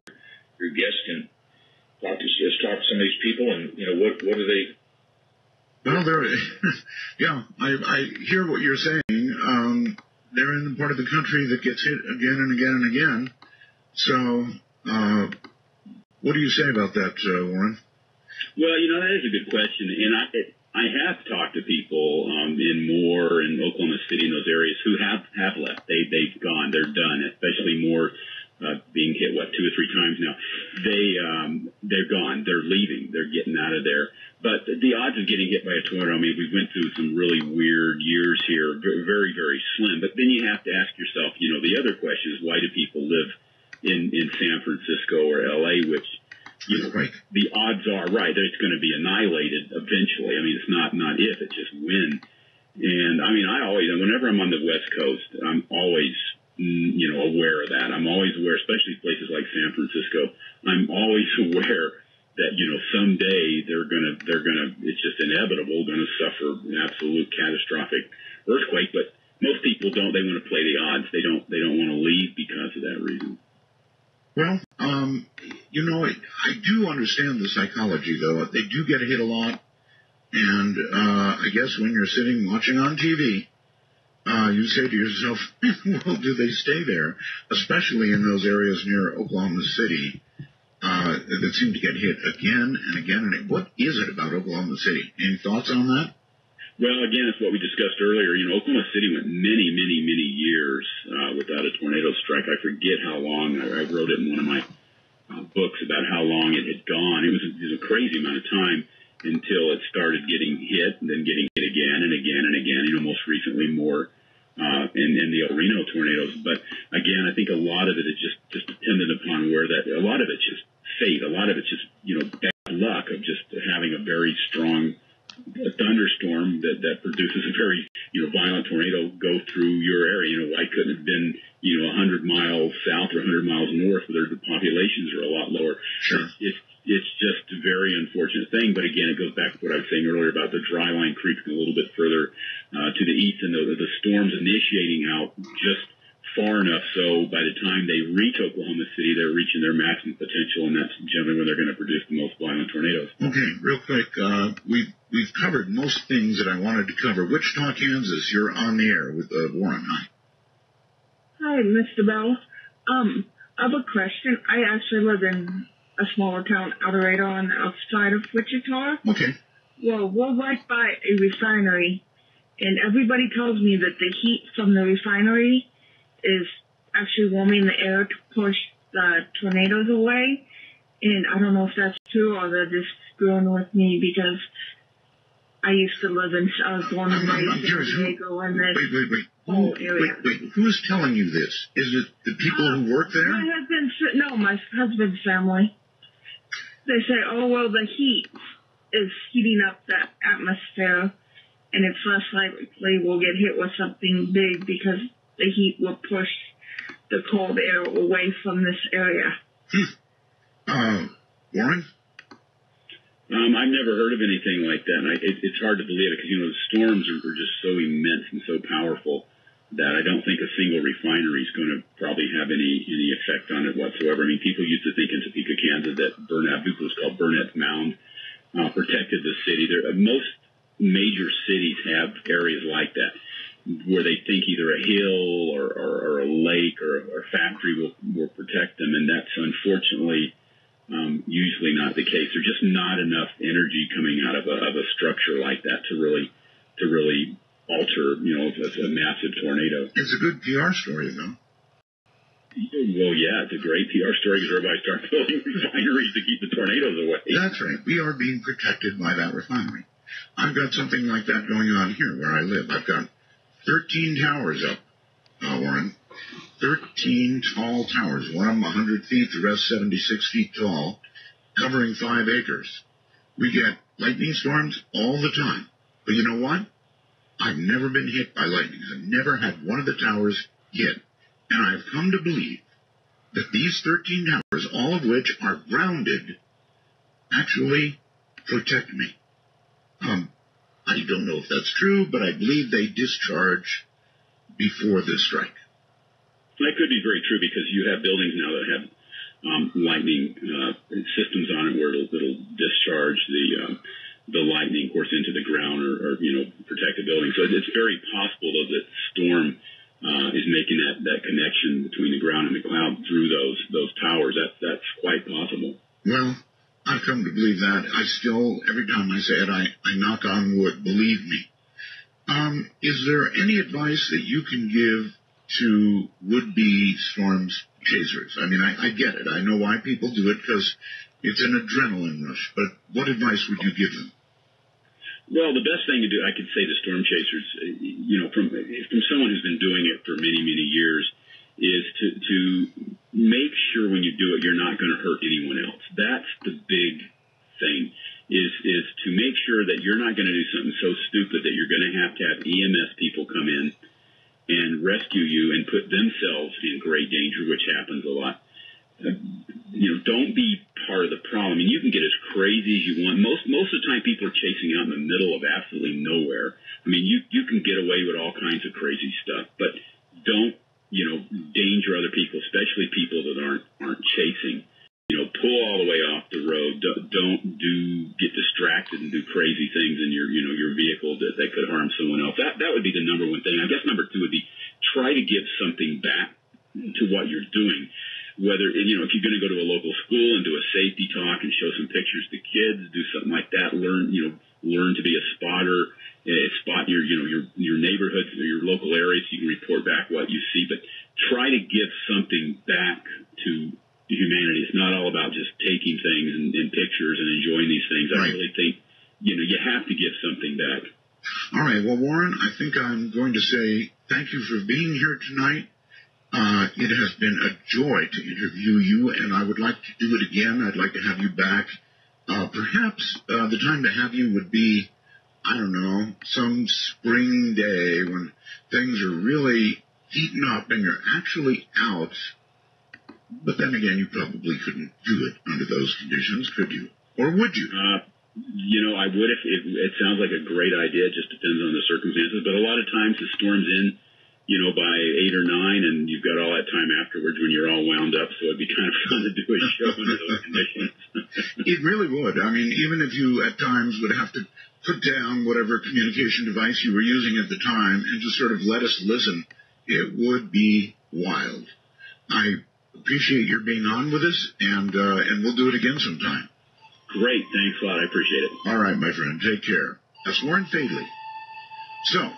your guest can talk to some of these people, and what are they? Well, yeah, I hear what you're saying. They're in the part of the country that gets hit again and again and again. So, what do you say about that, Warren? Well, that is a good question, and I have talked to people in Moore and Oklahoma City in those areas who have left. They've gone. They're done. Especially Moore being hit 2 or 3 times now. They're gone. They're leaving. They're getting out of there. But the odds of getting hit by a tornado, I mean, we went through some really weird years here, very, very slim. But then you have to ask yourself, the other question is, why do people live in San Francisco or L.A., which Right. The odds are that it's going to be annihilated eventually. I mean, it's not if, it's just when. And I mean, whenever I'm on the West Coast, I'm always, aware of that. I'm always aware, especially places like San Francisco. I'm always aware that, someday they're gonna, it's just inevitable, going to suffer an absolute catastrophic earthquake. But most people don't. They want to play the odds. They don't want to leave because of that reason. Well, I do understand the psychology, though. They do get hit a lot, and I guess when you're sitting watching on TV, you say to yourself, well, do they stay there, especially in those areas near Oklahoma City that seem to get hit again and again and again. What is it about Oklahoma City? Any thoughts on that? Well, again, it's what we discussed earlier. Oklahoma City went many, many, many years without a tornado strike. I forget how long. I wrote it in one of my books about how long it had gone. It was a crazy amount of time until it started getting hit and then getting hit again and again and again. Most recently more in the El Reno tornadoes. But again, I think a lot of it is just dependent upon where a lot of it's just fate. A lot of it's just, bad luck of just having a very strong thunderstorm that produces a very, violent tornado go through your area. Why couldn't it have been, 100 miles south or 100 miles north where the populations are a lot lower? Sure. It's just a very unfortunate thing. But again, it goes back to what I was saying earlier about the dry line creeping a little bit further to the east, and the storms initiating out just far enough so by the time they reach Oklahoma City, they're reaching their maximum potential, and that's generally when they're going to produce the most violent tornadoes. Okay, real quick, we've covered most things that I wanted to cover. Wichita, Kansas, you're on the air with Warren. Hi. Hi, Mr. Bell. I have a question. I actually live in a smaller town, El Dorado, on the outside of Wichita. Okay. Well, we're right by a refinery, and everybody tells me that the heat from the refinery is actually warming the air to push the tornadoes away. And I don't know if that's true or they're just screwing with me because I used to live I was born and raised in San Diego in this whole area. Wait, who's telling you this? Is it the people who work there? My husband's family. They say, oh, well, the heat is heating up the atmosphere and it's less likely we'll get hit with something big because the heat will push the cold air away from this area. Warren? I've never heard of anything like that, and it's hard to believe it because, the storms are just so immense and so powerful that I don't think a single refinery is going to probably have any effect on it whatsoever. I mean, people used to think in Topeka, Kansas, that I think it was called Burnett's Mound, protected the city. Most major cities have areas like that where they think either a hill or a lake or a factory will protect them, and that's unfortunately usually not the case. There's just not enough energy coming out of a structure like that to really alter, a massive tornado. It's a good PR story, though. Well, yeah, it's a great PR story because everybody starts building refineries to keep the tornadoes away. That's right. We are being protected by that refinery. I've got something like that going on here where I live. I've got 13 towers up, Warren. 13 tall towers. One of them 100 feet, the rest 76 feet tall, covering 5 acres. We get lightning storms all the time. But you know what? I've never been hit by lightning. I've never had one of the towers hit. And I've come to believe that these 13 towers, all of which are grounded, actually protect me. I don't know if that's true, but I believe they discharge before the strike. That could be very true because you have buildings now that have lightning systems on it where it'll discharge the lightning, of course, into the ground or protect the building. So it's very possible though that storm is making that connection between the ground and the cloud through those towers. That's quite possible. Well, I've come to believe that. I still, every time I say it, I knock on wood. Believe me. Is there any advice that you can give to would-be storms chasers? I mean, I get it. I know why people do it because it's an adrenaline rush. But what advice would you give them? Well, the best thing to do, I could say to storm chasers, from someone who's been doing it for many, many years, is to make sure when you do it, you're not going to hurt anyone else. That's the big thing, is to make sure that you're not going to do something so stupid that you're going to have EMS people come in and rescue you and put themselves in great danger, which happens a lot. Don't be part of the problem. I mean, you can get as crazy as you want. Most of the time, people are chasing out in the middle of absolutely nowhere. I mean, you can get away with all kinds of crazy stuff, but don't, danger other people, especially people that aren't chasing. Pull all the way off the road. Don't get distracted and do crazy things in your vehicle that could harm someone else. That would be the number one thing. I guess number 2 would be try to give something back to what you're doing. Whether, if you're going to go to a local school and do a safety talk and show some pictures to kids, do something like that, learn to be a spotter, spot your neighborhood, your local area so you can report back what you see, but try to give something back to humanity. It's not all about just taking things and pictures and enjoying these things. Right. I really think, you have to give something back. All right. Well, Warren, I think I'm going to say thank you for being here tonight. It has been a joy to interview you, and I would like to do it again. I'd like to have you back. Perhaps the time to have you would be, I don't know, some spring day when things are really heating up and you're actually out. But then again, you probably couldn't do it under those conditions, could you? Or would you? I would if it sounds like a great idea. It just depends on the circumstances. But a lot of times the storm's in, by 8 or 9, and you've got all that time afterwards when you're all wound up. So it'd be kind of fun to do a show under those conditions. It really would. I mean, even if you at times would have to put down whatever communication device you were using at the time and just sort of let us listen, it would be wild. I appreciate your being on with us, and we'll do it again sometime. Great. Thanks a lot. I appreciate it. All right, my friend. Take care. That's Warren Fadley. So,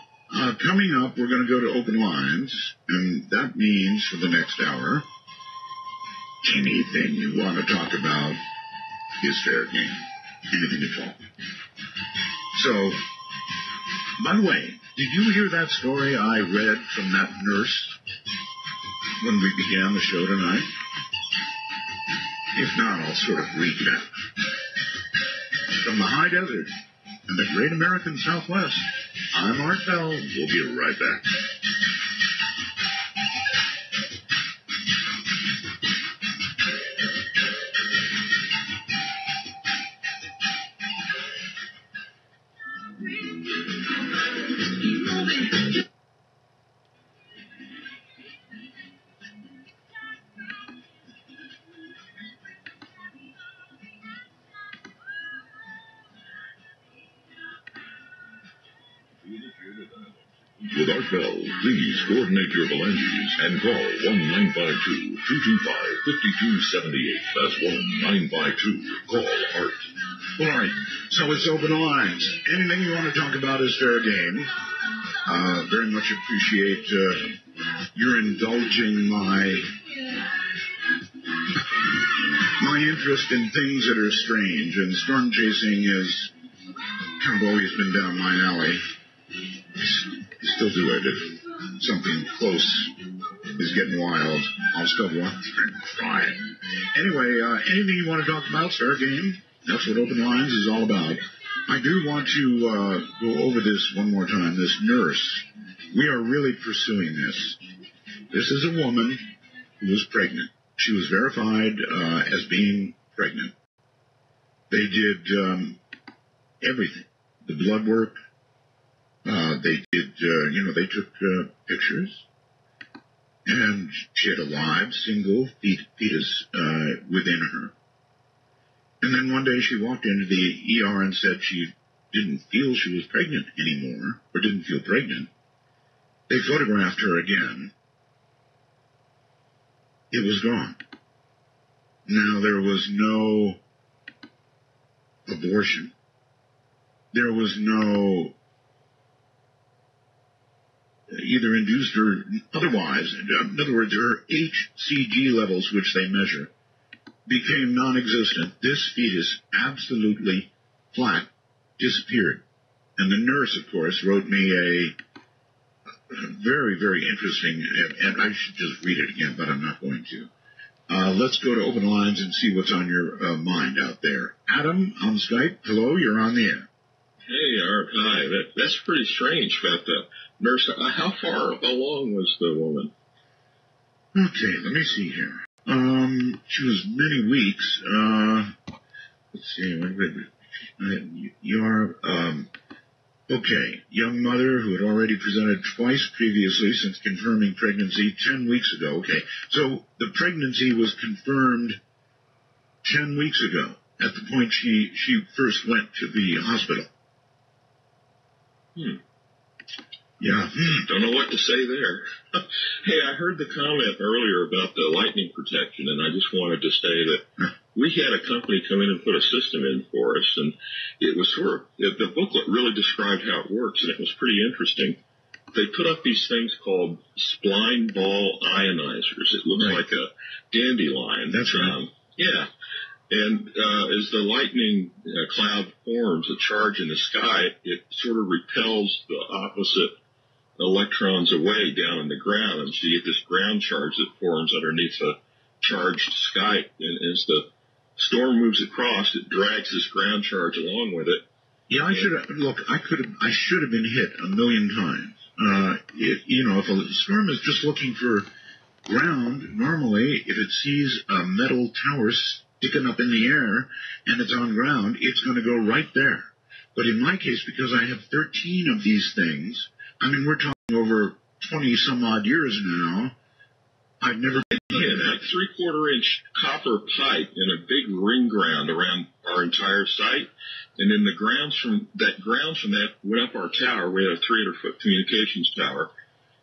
coming up, we're going to go to open lines, and that means for the next hour, anything you want to talk about is fair game. Anything at all. So, by the way, did you hear that story I read from that nurse when we began the show tonight? If not, I'll sort of recap. From the high desert and the great American Southwest, I'm Art Bell. We'll be right back. With Art Bell, please coordinate your phalanges and call 1-952-225-5278. That's 1-952-CALL-ART. All right, so it's open lines. Anything you want to talk about is fair game. Very much appreciate your indulging my interest in things that are strange, and storm chasing has kind of always been down my alley. Still do it. If something close is getting wild, I'll still go out there and try it. Anyway, anything you want to talk about, fair game. That's what Open Lines is all about. I do want to go over this one more time. This nurse, we are really pursuing this. This is a woman who was pregnant. She was verified as being pregnant. They did everything. The blood work. They did, they took pictures. And she had a live, single fetus within her. And then one day she walked into the ER and said she didn't feel she was pregnant anymore, or didn't feel pregnant. They photographed her again. It was gone. Now, there was no abortion. There was no either induced or otherwise. In other words, her HCG levels, which they measure, became non-existent. This fetus absolutely flat disappeared. And the nurse, of course, wrote me a very, very interesting, and I should just read it again, but I'm not going to. Let's go to Open Lines and see what's on your mind out there. Adam on Skype, hello, you're on the air. Hey, Art, hi. That's pretty strange about the nurse. How long was the woman? Okay, let me see here. She was many weeks. Let's see. You're, okay. Young mother who had already presented twice previously since confirming pregnancy 10 weeks ago. Okay. So the pregnancy was confirmed 10 weeks ago at the point she first went to the hospital. Yeah. Don't know what to say there. Hey, I heard the comment earlier about the lightning protection, and I just wanted to say that we had a company come in and put a system in for us, and it was the booklet really described how it works, and it was pretty interesting. They put up these things called spline ball ionizers. It looks like a dandelion. That's right. Yeah. And as the lightning cloud forms, a charge in the sky, it sort of repels the opposite electrons away down in the ground, and so you get this ground charge that forms underneath a charged sky. And as the storm moves across, it drags this ground charge along with it. Yeah, I should have been hit a million times. If a storm is just looking for ground, normally if it sees a metal tower sticking up in the air and it's on ground, it's going to go right there. But in my case, because I have 13 of these things, I mean, we're talking over 20 some odd years now, I've never been hit. That 3/4-inch copper pipe in a big ring ground around our entire site, and then the grounds from that went up our tower. We had a 300-foot communications tower,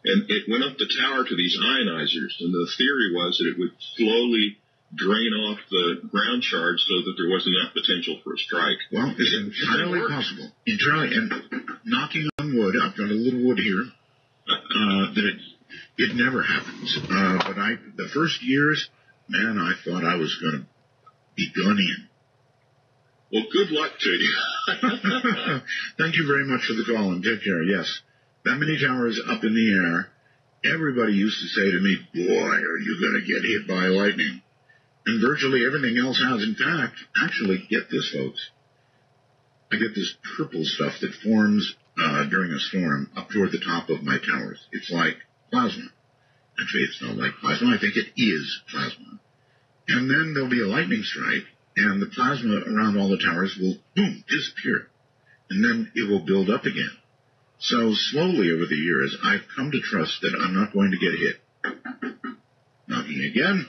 and it went up the tower to these ionizers, and the theory was that it would slowly drain off the ground charge so that there wasn't enough potential for a strike. Well, it's entirely possible. Entirely, and knocking on wood, I've got a little wood here, that it never happens. But the first years, man, I thought I was going to be done in. Well, good luck to you. Thank you very much for the call, and take care. Yes, that many towers up in the air, everybody used to say to me, boy, are you going to get hit by lightning? And virtually everything else has. In fact, actually, get this, folks. I get this purple stuff that forms during a storm up toward the top of my towers. It's like plasma. Actually, it's not like plasma. I think it is plasma. And then there'll be a lightning strike, and the plasma around all the towers will, boom, disappear. And then it will build up again. So slowly over the years, I've come to trust that I'm not going to get hit. Knocking again.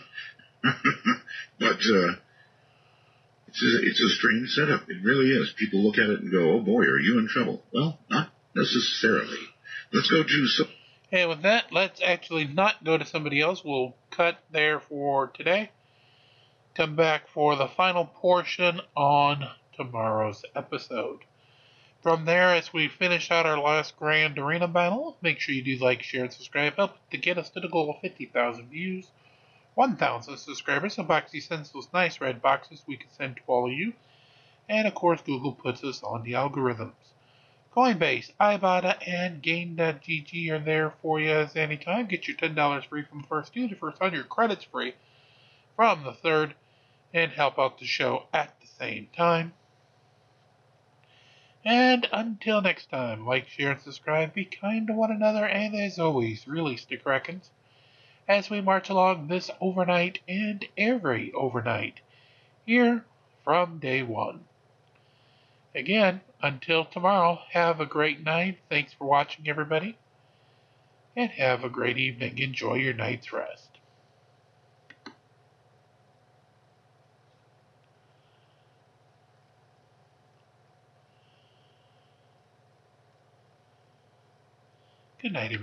But it's a strange setup. It really is. People look at it and go, oh boy, are you in trouble? Well, not necessarily. Let's go to some... And with that, let's actually not go to somebody else. We'll cut there for today. Come back for the final portion on tomorrow's episode. From there, as we finish out our last Grand Arena battle, make sure you do like, share, and subscribe. Help to get us to the goal of 50,000 views. 1,000 subscribers, so Boxy sends those nice red boxes we can send to all of you. And of course, Google puts us on the algorithms. Coinbase, Ibotta, and Gain.gg are there for you as anytime. Get your $10 free from the first 2, the first 100 credits free from the third, and help out the show at the same time. And until next time, like, share, and subscribe. Be kind to one another, and as always, release the Krakens as we march along this overnight and every overnight here from day one. Again, until tomorrow, have a great night. Thanks for watching, everybody, and have a great evening. Enjoy your night's rest. Good night, everybody.